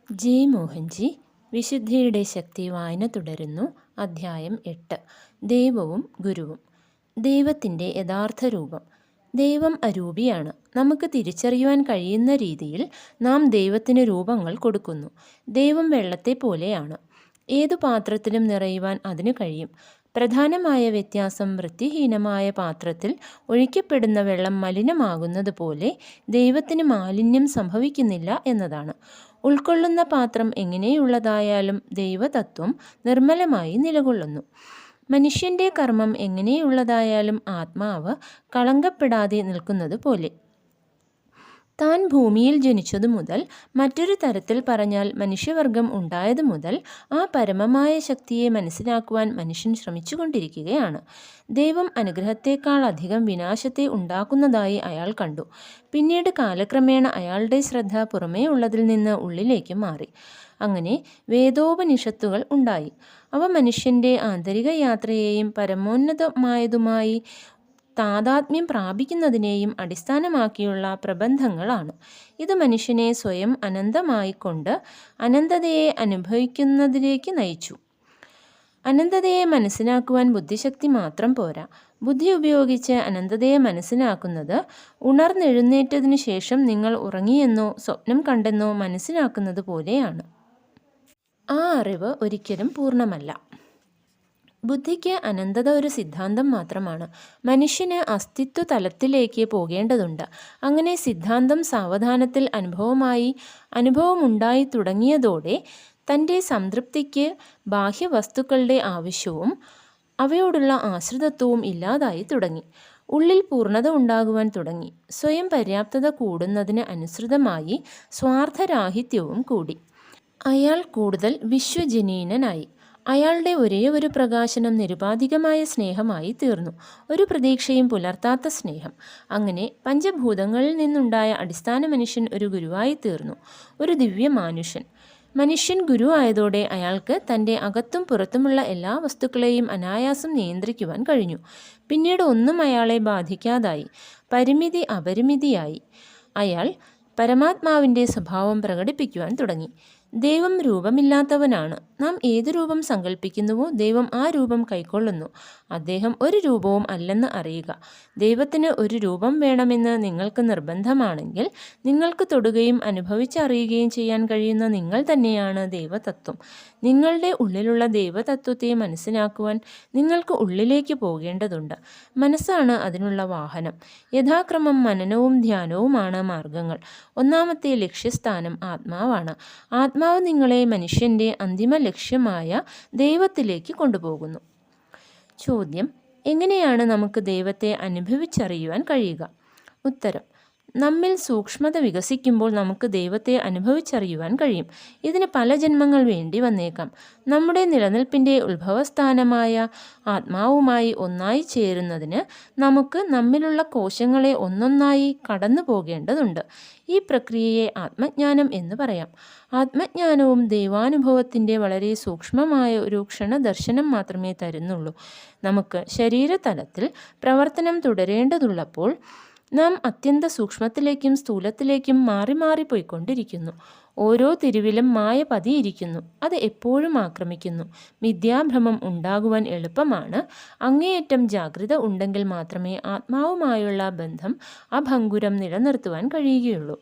J Mohanji വിശുദ്ധിയുടെ ശക്തി വായന തുടരുന്നു. അധ്യായം 8. ദൈവവും ഗുരുവും. ദൈവത്തിൻ്റെ യഥാർത്ഥ രൂപം. ദൈവം അരൂപിയാണ്. നമുക്ക് തിരിച്ചറിയുവാൻ കഴിയുന്ന രീതിയിൽ നാം ദൈവത്തിന് രൂപങ്ങൾ കൊടുക്കുന്നു. ദൈവം വെള്ളത്തെ പോലെയാണ്. ഏതു പാത്രത്തിലും നിറയുവാൻ അതിനു കഴിയും. പ്രധാനമായ വ്യത്യാസം വൃത്തിഹീനമായ പാത്രത്തിൽ ഒഴിക്കപ്പെടുന്ന വെള്ളം മലിനമാകുന്നത് പോലെ ദൈവത്തിന് മാലിന്യം സംഭവിക്കുന്നില്ല എന്നതാണ്. ഉൾക്കൊള്ളുന്ന പാത്രം എങ്ങനെയുള്ളതായാലും ദൈവതത്വം നിർമ്മലമായി നിലകൊള്ളുന്നു. മനുഷ്യൻ്റെ കർമ്മം എങ്ങനെയുള്ളതായാലും ആത്മാവ് കളങ്കപ്പെടാതെ നിൽക്കുന്നത് പോലെ. താൻ ഭൂമിയിൽ ജനിച്ചതു മുതൽ, മറ്റൊരു തരത്തിൽ പറഞ്ഞാൽ മനുഷ്യവർഗം ഉണ്ടായതു മുതൽ, ആ പരമമായ ശക്തിയെ മനസ്സിലാക്കുവാൻ മനുഷ്യൻ ശ്രമിച്ചുകൊണ്ടിരിക്കുകയാണ്. ദൈവം അനുഗ്രഹത്തേക്കാൾ അധികം വിനാശത്തെ ഉണ്ടാക്കുന്നതായി അയാൾ കണ്ടു. പിന്നീട് കാലക്രമേണ അയാളുടെ ശ്രദ്ധ പുറമേ ഉള്ളതിൽ നിന്ന് ഉള്ളിലേക്ക് മാറി. അങ്ങനെ വേദോപനിഷത്തുകൾ ഉണ്ടായി. അവ മനുഷ്യൻ്റെ ആന്തരിക യാത്രയെയും പരമോന്നതമായതുമായി താദാത്മ്യം പ്രാപിക്കുന്നതിനെയും അടിസ്ഥാനമാക്കിയുള്ള പ്രബന്ധങ്ങളാണ്. ഇത് മനുഷ്യനെ സ്വയം അനന്തമായിക്കൊണ്ട് അനന്തതയെ അനുഭവിക്കുന്നതിലേക്ക് നയിച്ചു. അനന്തതയെ മനസ്സിലാക്കുവാൻ ബുദ്ധിശക്തി മാത്രം പോരാ. ബുദ്ധി ഉപയോഗിച്ച് അനന്തതയെ മനസ്സിലാക്കുന്നത് ഉണർന്നെഴുന്നേറ്റതിനു ശേഷം നിങ്ങൾ ഉറങ്ങിയെന്നോ സ്വപ്നം കണ്ടെന്നോ മനസ്സിലാക്കുന്നത് പോലെയാണ്. ആ അറിവ് ഒരിക്കലും പൂർണ്ണമല്ല. ബുദ്ധിക്ക് അനന്തത ഒരു സിദ്ധാന്തം മാത്രമാണ്. മനുഷ്യന് അസ്തിത്വ തലത്തിലേക്ക് പോകേണ്ടതുണ്ട്. അങ്ങനെ സിദ്ധാന്തം സാവധാനത്തിൽ അനുഭവമുണ്ടായി തുടങ്ങിയതോടെ തൻ്റെ സംതൃപ്തിക്ക് ബാഹ്യവസ്തുക്കളുടെ ആവശ്യവും അവയോടുള്ള ആശ്രിതത്വവും ഇല്ലാതായി തുടങ്ങി. ഉള്ളിൽ പൂർണ്ണത ഉണ്ടാകുവാൻ തുടങ്ങി. സ്വയം പര്യാപ്തത കൂടുന്നതിന് അനുസൃതമായി സ്വാർത്ഥരാഹിത്യവും കൂടി. അയാൾ കൂടുതൽ വിശ്വജനീനനായി. അയാളുടെ ഒരേയൊരു പ്രകാശനം നിരുപാധികമായ സ്നേഹമായി തീർന്നു. ഒരു പ്രതീക്ഷയും പുലർത്താത്ത സ്നേഹം. അങ്ങനെ പഞ്ചഭൂതങ്ങളിൽ നിന്നുണ്ടായ അടിസ്ഥാന മനുഷ്യൻ ഒരു ഗുരുവായി തീർന്നു. ഒരു ദിവ്യമാനുഷ്യൻ. മനുഷ്യൻ ഗുരു ആയതോടെ അയാൾക്ക് തൻ്റെ അകത്തും പുറത്തുമുള്ള എല്ലാ വസ്തുക്കളെയും അനായാസം നിയന്ത്രിക്കുവാൻ കഴിഞ്ഞു. പിന്നീട് ഒന്നും അയാളെ ബാധിക്കാതായി. പരിമിതി അപരിമിതിയായി. അയാൾ പരമാത്മാവിൻ്റെ സ്വഭാവം പ്രകടിപ്പിക്കുവാൻ തുടങ്ങി. ദൈവം രൂപമില്ലാത്തവനാണ്. നാം ഏതു രൂപം സങ്കല്പിക്കുന്നുവോ ദൈവം ആ രൂപം കൈക്കൊള്ളുന്നു. അദ്ദേഹം ഒരു രൂപവും അല്ലെന്ന് അറിയുക. ദൈവത്തിന് ഒരു രൂപം വേണമെന്ന് നിങ്ങൾക്ക് നിർബന്ധമാണെങ്കിൽ, നിങ്ങൾക്ക് തൊടുകയും അനുഭവിച്ചറിയുകയും ചെയ്യാൻ കഴിയുന്ന നിങ്ങൾ തന്നെയാണ് ദൈവതത്വം. നിങ്ങളുടെ ഉള്ളിലുള്ള ദൈവതത്വത്തെ മനസ്സിലാക്കുവാൻ നിങ്ങൾക്ക് ഉള്ളിലേക്ക് പോകേണ്ടതുണ്ട്. മനസ്സാണ് അതിനുള്ള വാഹനം. യഥാക്രമം മനനവും ധ്യാനവുമാണ് മാർഗങ്ങൾ. ഒന്നാമത്തെ ലക്ഷ്യസ്ഥാനം ആത്മാവാണ്. ആത്മാവ് നിങ്ങളെ മനുഷ്യൻ്റെ അന്തിമ ലക്ഷ്യമായ ദൈവത്തിലേക്ക് കൊണ്ടുപോകുന്നു. ചോദ്യം: എങ്ങനെയാണ് നമുക്ക് ദൈവത്തെ അനുഭവിച്ചറിയുവാൻ കഴിയുക? ഉത്തരം: നമ്മിൽ സൂക്ഷ്മത വികസിക്കുമ്പോൾ നമുക്ക് ദൈവത്തെ അനുഭവിച്ചറിയുവാൻ കഴിയും. ഇതിന് പല ജന്മങ്ങൾ വേണ്ടി വന്നേക്കാം. നമ്മുടെ നിലനിൽപ്പിൻ്റെ ഉത്ഭവസ്ഥാനമായ ആത്മാവുമായി ഒന്നായി ചേരുന്നതിന് നമുക്ക് നമ്മിലുള്ള കോശങ്ങളെ ഒന്നൊന്നായി കടന്നു പോകേണ്ടതുണ്ട്. ഈ പ്രക്രിയയെ ആത്മജ്ഞാനം എന്ന് പറയാം. ആത്മജ്ഞാനവും ദൈവാനുഭവത്തിൻ്റെ വളരെ സൂക്ഷ്മമായ ഒരു ക്ഷണദർശനം മാത്രമേ തരുന്നുള്ളൂ. നമുക്ക് ശരീരതലത്തിൽ പ്രവർത്തനം തുടരേണ്ടതുള്ളപ്പോൾ നാം അത്യന്ത സൂക്ഷ്മത്തിലേക്കും സ്ഥൂലത്തിലേക്കും മാറി മാറി പോയിക്കൊണ്ടിരിക്കുന്നു. ഓരോ തിരിവിലും മായ പതിയിരിക്കുന്നു. അത് എപ്പോഴും ആക്രമിക്കുന്നു. മിഥ്യാഭ്രമം ഉണ്ടാകുവാൻ എളുപ്പമാണ്. അങ്ങേയറ്റം ജാഗ്രത ഉണ്ടെങ്കിൽ മാത്രമേ ആത്മാവുമായുള്ള ബന്ധം അഭംഗുരം നിലനിർത്തുവാൻ കഴിയുകയുള്ളൂ.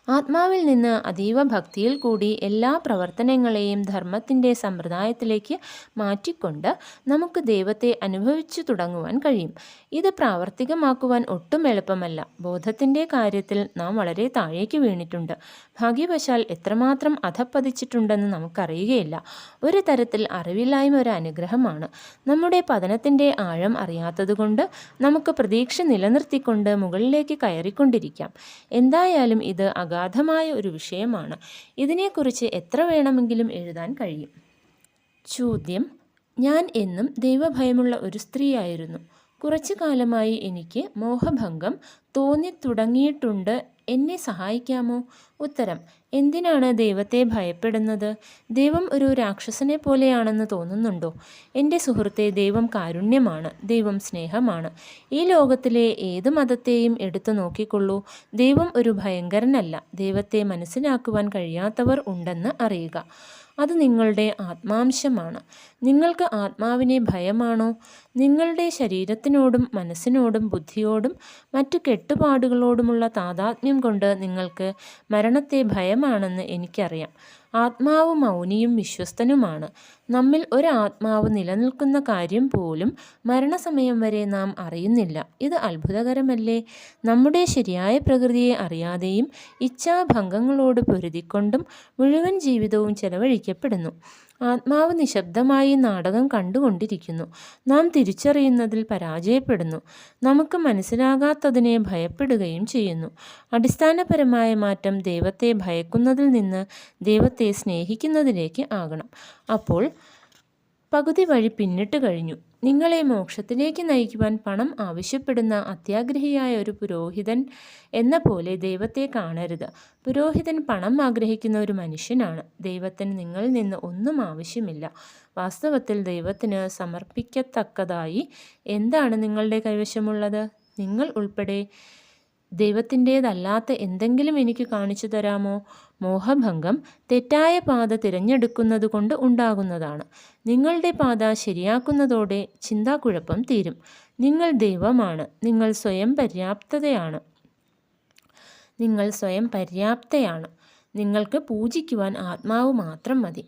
ആത്മാവിൽ നിന്ന് അതീവ ഭക്തിയിൽ കൂടി എല്ലാ പ്രവർത്തനങ്ങളെയും ധർമ്മത്തിൻ്റെ സമ്പ്രദായത്തിലേക്ക് മാറ്റിക്കൊണ്ട് നമുക്ക് ദൈവത്തെ അനുഭവിച്ചു തുടങ്ങുവാൻ കഴിയും. ഇത് പ്രാവർത്തികമാക്കുവാൻ ഒട്ടും എളുപ്പമല്ല. ബോധത്തിൻ്റെ കാര്യത്തിൽ നാം വളരെ താഴേക്ക് വീണിട്ടുണ്ട്. ഭാഗ്യവശാൽ എത്രമാത്രം അധപ്പതിച്ചിട്ടുണ്ടെന്ന് നമുക്കറിയുകയില്ല. ഒരു തരത്തിൽ അറിവില്ലായ്മ ഒരു അനുഗ്രഹമാണ്. നമ്മുടെ പതനത്തിൻ്റെ ആഴം അറിയാത്തതുകൊണ്ട് നമുക്ക് പ്രതീക്ഷ നിലനിർത്തിക്കൊണ്ട് മുകളിലേക്ക് കയറിക്കൊണ്ടിരിക്കാം. എന്തായാലും ഇത് അഗാധമായ ഒരു വിഷയമാണ്. ഇതിനെക്കുറിച്ച് എത്ര വേണമെങ്കിലും എഴുതാൻ കഴിയും. ചോദ്യം: ഞാൻ എന്നും ദൈവഭയമുള്ള ഒരു സ്ത്രീയായിരുന്നു. കുറച്ചു കാലമായി എനിക്ക് മോഹഭംഗം തോന്നിത്തുടങ്ങിയിട്ടുണ്ട്. എന്നെ സഹായിക്കാമോ? ഉത്തരം: എന്തിനാണ് ദൈവത്തെ ഭയപ്പെടുന്നത്? ദൈവം ഒരു രാക്ഷസനെ പോലെയാണെന്ന് തോന്നുന്നുണ്ടോ? എൻ്റെ സുഹൃത്തെ, ദൈവം കാരുണ്യമാണ്, ദൈവം സ്നേഹമാണ്. ഈ ലോകത്തിലെ ഏത് മതത്തെയും എടുത്തു നോക്കിക്കൊള്ളൂ. ദൈവം ഒരു ഭയങ്കരനല്ല. ദൈവത്തെ മനസ്സിലാക്കുവാൻ കഴിയാത്തവർ ഉണ്ടെന്ന് അറിയുക. അത് നിങ്ങളുടെ ആത്മാംശമാണ്. നിങ്ങൾക്ക് ആത്മാവിനെ ഭയമാണോ? നിങ്ങളുടെ ശരീരത്തിനോടും മനസ്സിനോടും ബുദ്ധിയോടും മറ്റു കെട്ടുപാടുകളോടുമുള്ള താതാത്മ്യം കൊണ്ട് നിങ്ങൾക്ക് മരണത്തെ ഭയമാണെന്ന് എനിക്കറിയാം. ആത്മാവ് മൗനിയും വിശ്വസ്തനുമാണ്. നമ്മിൽ ഒരാത്മാവ് നിലനിൽക്കുന്ന കാര്യം പോലും മരണസമയം വരെ നാം അറിയുന്നില്ല. ഇത് അത്ഭുതകരമല്ലേ? നമ്മുടെ ശരിയായ പ്രകൃതിയെ അറിയാതെയും ഇച്ഛാഭംഗങ്ങളോട് പൊരുതിക്കൊണ്ടും മുഴുവൻ ജീവിതവും ചെലവഴിക്കപ്പെടുന്നു. ആത്മാവ് നിശബ്ദമായി നാടകം കണ്ടുകൊണ്ടിരിക്കുന്നു. നാം തിരിച്ചറിയുന്നതിൽ പരാജയപ്പെടുന്നു. നമുക്ക് മനസ്സിലാകാത്തതിനെ ഭയപ്പെടുകയും ചെയ്യുന്നു. അടിസ്ഥാനപരമായ മാറ്റം ദൈവത്തെ ഭയക്കുന്നതിൽ നിന്ന് ദൈവത്തെ സ്നേഹിക്കുന്നതിലേക്ക് ആകണം. അപ്പോൾ പകുതി വഴി പിന്നിട്ട് കഴിഞ്ഞു. നിങ്ങളെ മോക്ഷത്തിലേക്ക് നയിക്കുവാൻ പണം ആവശ്യപ്പെടുന്ന അത്യാഗ്രഹിയായ ഒരു പുരോഹിതൻ എന്ന പോലെ ദൈവത്തെ കാണരുത്. പുരോഹിതൻ പണം ആഗ്രഹിക്കുന്ന ഒരു മനുഷ്യനാണ്. ദൈവത്തിന് നിങ്ങളിൽ നിന്ന് ഒന്നും ആവശ്യമില്ല. വാസ്തവത്തിൽ ദൈവത്തിന് സമർപ്പിക്കത്തക്കതായി എന്താണ് നിങ്ങളുടെ കൈവശമുള്ളത്? നിങ്ങൾ ഉൾപ്പെടെ ദൈവത്തിൻ്റേതല്ലാത്ത എന്തെങ്കിലും എനിക്ക് കാണിച്ചു തരാമോ? മോഹഭംഗം തെറ്റായ പാത തിരഞ്ഞെടുക്കുന്നത് കൊണ്ട് ഉണ്ടാകുന്നതാണ്. നിങ്ങളുടെ പാത ശരിയാക്കുന്നതോടെ ചിന്താക്കുഴപ്പം തീരും. നിങ്ങൾ ദൈവമാണ്. നിങ്ങൾ സ്വയം പര്യാപ്തയാണ്. നിങ്ങൾക്ക് പൂജിക്കുവാൻ ആത്മാവ് മാത്രം മതി.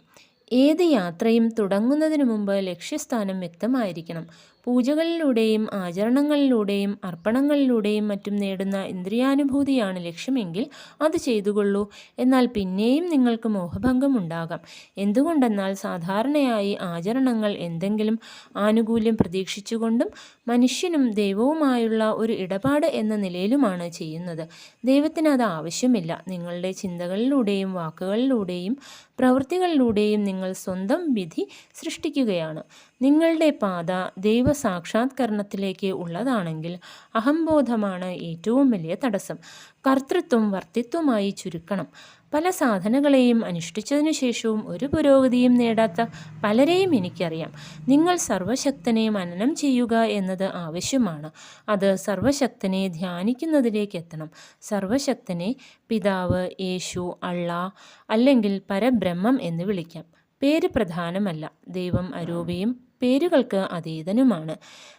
ഏത് യാത്രയും തുടങ്ങുന്നതിന് മുമ്പ് ലക്ഷ്യസ്ഥാനം വ്യക്തമായിരിക്കണം. പൂജകളിലൂടെയും ആചരണങ്ങളിലൂടെയും അർപ്പണങ്ങളിലൂടെയും മറ്റും നേടുന്ന ഇന്ദ്രിയാനുഭൂതിയാണ് ലക്ഷ്യമെങ്കിൽ അത് ചെയ്തുകൊള്ളൂ. എന്നാൽ പിന്നെയും നിങ്ങൾക്ക് മോഹഭംഗം ഉണ്ടാകാം. എന്തുകൊണ്ടെന്നാൽ സാധാരണയായി ആചരണങ്ങൾ എന്തെങ്കിലും ആനുകൂല്യം പ്രതീക്ഷിച്ചുകൊണ്ടും മനുഷ്യനും ദൈവവുമായുള്ള ഒരു ഇടപാട് എന്ന നിലയിലുമാണ് ചെയ്യുന്നത്. ദൈവത്തിന് അത് ആവശ്യമില്ല. നിങ്ങളുടെ ചിന്തകളിലൂടെയും വാക്കുകളിലൂടെയും പ്രവൃത്തികളിലൂടെയും നിങ്ങൾ സ്വന്തം വിധി സൃഷ്ടിക്കുകയാണ്. നിങ്ങളുടെ പാത ദൈവസാക്ഷാത്കരണത്തിലേക്ക് ഉള്ളതാണെങ്കിൽ അഹംബോധമാണ് ഏറ്റവും വലിയ തടസ്സം. കർത്തൃത്വം വർത്തിത്വമായി ചുരുക്കണം. പല സാധനകളെയും അനുഷ്ഠിച്ചതിനു ശേഷവും ഒരു പുരോഗതിയും നേടാത്ത പലരെയും എനിക്കറിയാം. നിങ്ങൾ സർവശക്തനെ മനനം ചെയ്യുക എന്നത് ആവശ്യമാണ്. അത് സർവശക്തനെ ധ്യാനിക്കുന്നതിലേക്ക് എത്തണം. സർവശക്തനെ പിതാവ്, യേശു, അള്ളാ അല്ലെങ്കിൽ പരബ്രഹ്മം എന്ന് വിളിക്കാം. പേര് പ്രധാനമല്ല. ദൈവം അരൂപിയും പേരുകൾക്ക് അതീതനുമാണ്.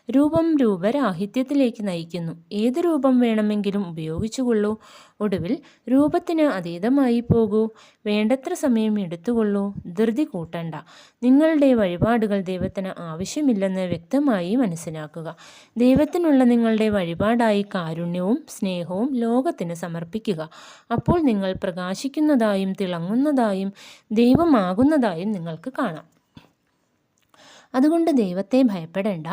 രൂപം രൂപരാഹിത്യത്തിലേക്ക് നയിക്കുന്നു. ഏത് രൂപം വേണമെങ്കിലും ഉപയോഗിച്ചുകൊള്ളൂ. ഒടുവിൽ രൂപത്തിന് അതീതമായി പോകൂ. വേണ്ടത്ര സമയം എടുത്തുകൊള്ളൂ. ധൃതി കൂട്ടണ്ട. നിങ്ങളുടെ വഴിപാടുകൾ ദൈവത്തിന് ആവശ്യമില്ലെന്ന് വ്യക്തമായി മനസ്സിലാക്കുക. ദൈവത്തിനുള്ള നിങ്ങളുടെ വഴിപാടായി കാരുണ്യവും സ്നേഹവും ലോകത്തിന് സമർപ്പിക്കുക. അപ്പോൾ നിങ്ങൾ പ്രകാശിക്കുന്നതായും തിളങ്ങുന്നതായും ദൈവമാകുന്നതായും നിങ്ങൾക്ക് കാണാം. അതുകൊണ്ട് ദൈവത്തെ ഭയപ്പെടേണ്ട.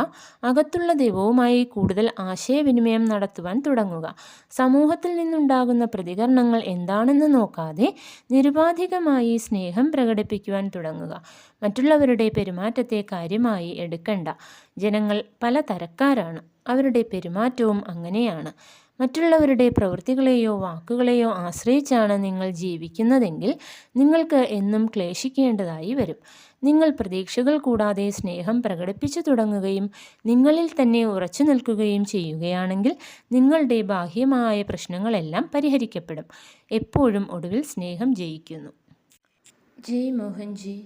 അകത്തുള്ള ദൈവവുമായി കൂടുതൽ ആശയവിനിമയം നടത്തുവാൻ തുടങ്ങുക. സമൂഹത്തിൽ നിന്നുണ്ടാകുന്ന പ്രതികരണങ്ങൾ എന്താണെന്ന് നോക്കാതെ നിരുപാധികമായി സ്നേഹം പ്രകടിപ്പിക്കുവാൻ തുടങ്ങുക. മറ്റുള്ളവരുടെ പെരുമാറ്റത്തെ കാര്യമായി എടുക്കണ്ട. ജനങ്ങൾ പല തരക്കാരാണ്. അവരുടെ പെരുമാറ്റവും അങ്ങനെയാണ്. മറ്റുള്ളവരുടെ പ്രവൃത്തികളെയോ വാക്കുകളെയോ ആശ്രയിച്ചാണ് നിങ്ങൾ ജീവിക്കുന്നതെങ്കിൽ നിങ്ങൾക്ക് എന്നും ക്ലേശിക്കേണ്ടതായി വരും. നിങ്ങൾ പ്രതീക്ഷകൾ കൂടാതെ സ്നേഹം പ്രകടിപ്പിച്ചു തുടങ്ങുകയും നിങ്ങളിൽ തന്നെ ഉറച്ചു നിൽക്കുകയും ചെയ്യുകയാണെങ്കിൽ നിങ്ങളുടെ ബാഹ്യമായ പ്രശ്നങ്ങളെല്ലാം പരിഹരിക്കപ്പെടും. എപ്പോഴും ഒടുവിൽ സ്നേഹം ജയിക്കുന്നു. ജയ് മോഹൻജി.